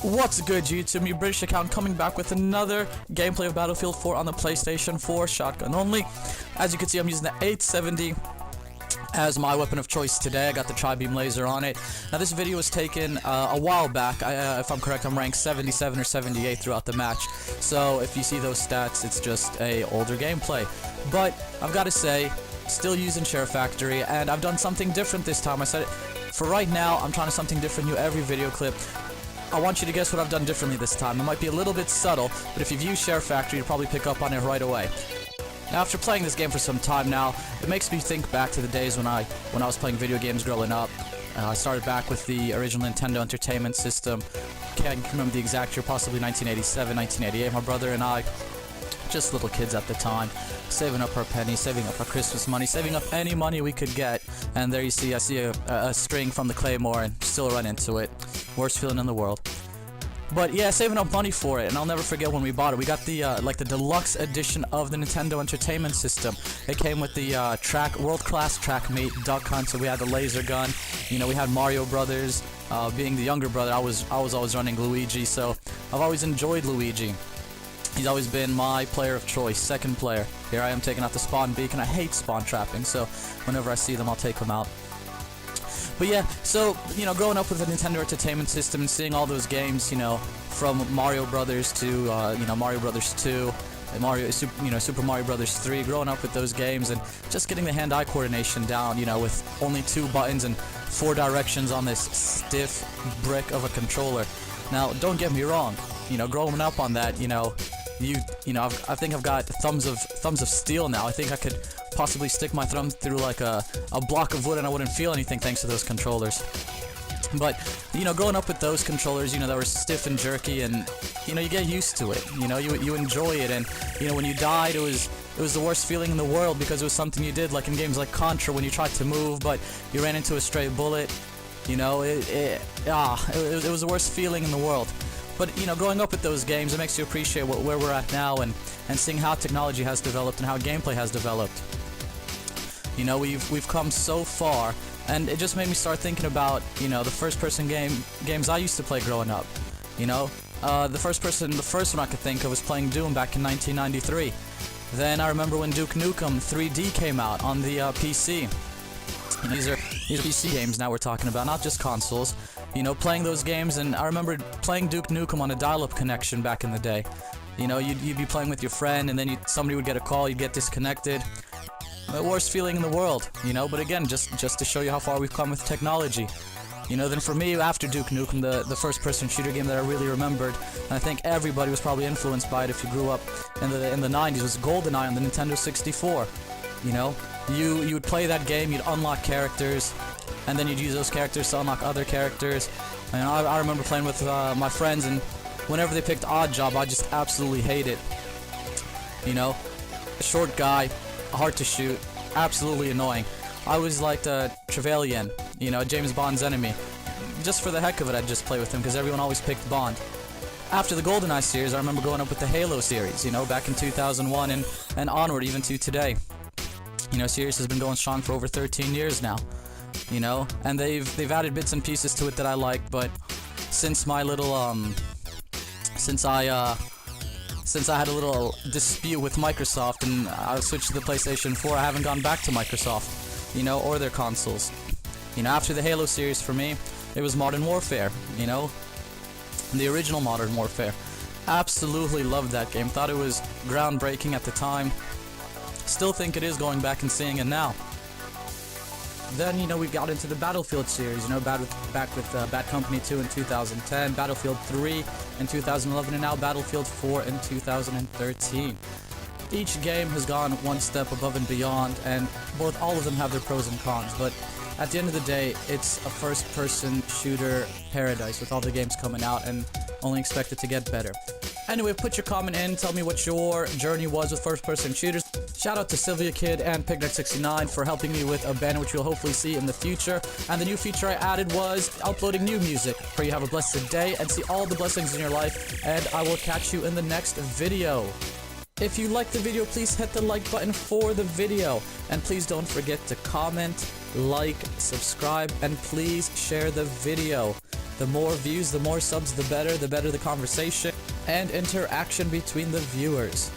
What's good, YouTube? Me British account coming back with another gameplay of Battlefield 4 on the PlayStation 4, shotgun only. As you can see, I'm using the 870 as my weapon of choice today. I got the tri-beam laser on it. Now this video was taken a while back. If I'm correct, I'm ranked 77 or 78 throughout the match. So if you see those stats, it's just a older gameplay. But I've got to say, still using Share Factory, and I've done something different this time. I said it, for right now, I'm trying something different new every video clip. I want you to guess what I've done differently this time. It might be a little bit subtle, but if you've used Share Factory, you'll probably pick up on it right away. Now, after playing this game for some time now, it makes me think back to the days when I was playing video games growing up. I started back with the original Nintendo Entertainment System. Can't remember the exact year, possibly 1987, 1988. My brother and I, just little kids at the time, saving up our pennies, saving up our Christmas money, saving up any money we could get. And there you see, I see a string from the Claymore and still run into it. Worst feeling in the world. But yeah, saving up money for it, and I'll never forget when we bought it. We got the like the deluxe edition of the Nintendo Entertainment System. It came with the world-class track mate duck hunt, so we had the laser gun. You know, we had Mario Brothers. Being the younger brother, I was always running Luigi, so I've always enjoyed Luigi. He's always been my player of choice, second player. Here I am taking out the spawn beacon. I hate spawn trapping, so whenever I see them, I'll take them out. But yeah, so, you know, growing up with the Nintendo Entertainment System and seeing all those games, you know, from Mario Brothers to, you know, Mario Brothers 2, Super Mario Brothers 3, growing up with those games and just getting the hand-eye coordination down, you know, with only 2 buttons and 4 directions on this stiff brick of a controller. Now, don't get me wrong, you know, growing up on that, you know, I think I've got thumbs of steel now. I think I could possibly stick my thumb through like a block of wood and I wouldn't feel anything thanks to those controllers. But, you know, growing up with those controllers, you know, that were stiff and jerky, and, you know, you get used to it. You know, you enjoy it, and, you know, when you died, it was the worst feeling in the world because it was something you did, like in games like Contra when you tried to move, but you ran into a stray bullet. You know, it was the worst feeling in the world. But, you know, growing up with those games, it makes you appreciate where we're at now and seeing how technology has developed and how gameplay has developed. You know, we've come so far, and it just made me start thinking about, you know, the first-person games I used to play growing up. You know, the first one I could think of was playing Doom back in 1993. Then I remember when Duke Nukem 3D came out on the PC. These are PC games now we're talking about, not just consoles. You know, playing those games, and I remember playing Duke Nukem on a dial-up connection back in the day. You know, you'd be playing with your friend, and then somebody would get a call, you'd get disconnected. The worst feeling in the world, you know, but again, just to show you how far we've come with technology. You know, then for me, after Duke Nukem, the first-person shooter game that I really remembered, and I think everybody was probably influenced by it if you grew up in the 90s, was GoldenEye on the Nintendo 64. You know, you would play that game, you'd unlock characters, and then you'd use those characters to unlock other characters. And I remember playing with my friends, and whenever they picked Odd Job, I just absolutely hate it. You know, a short guy, hard to shoot, absolutely annoying. I was like Trevelyan, you know, James Bond's enemy. Just for the heck of it, I'd just play with him because everyone always picked Bond. After the GoldenEye series, I remember going up with the Halo series, you know, back in 2001 and onward, even to today. You know, series has been going strong for over 13 years now. You know, and they've added bits and pieces to it that I like, but since my little since I had a little dispute with Microsoft and I switched to the PlayStation 4, I haven't gone back to Microsoft, you know, or their consoles. You know, after the Halo series for me, it was Modern Warfare, you know, the original Modern Warfare. Absolutely loved that game, thought it was groundbreaking at the time. Still think it is going back and seeing it now. Then, you know, we got into the Battlefield series, you know, back with Bad Company 2 in 2010, Battlefield 3 in 2011, and now Battlefield 4 in 2013. Each game has gone one step above and beyond, and all of them have their pros and cons, but at the end of the day, it's a first-person shooter paradise with all the games coming out, and only expect it to get better. Anyway, put your comment in, tell me what your journey was with first-person shooters. Shout out to Sylvia Kid and Pignet69 for helping me with a banner, which you'll hopefully see in the future. And the new feature I added was uploading new music. Pray you have a blessed day and see all the blessings in your life, and I will catch you in the next video. If you liked the video, please hit the like button for the video, and please don't forget to comment, like, subscribe, and please share the video. The more views, the more subs, the better the conversation and interaction between the viewers.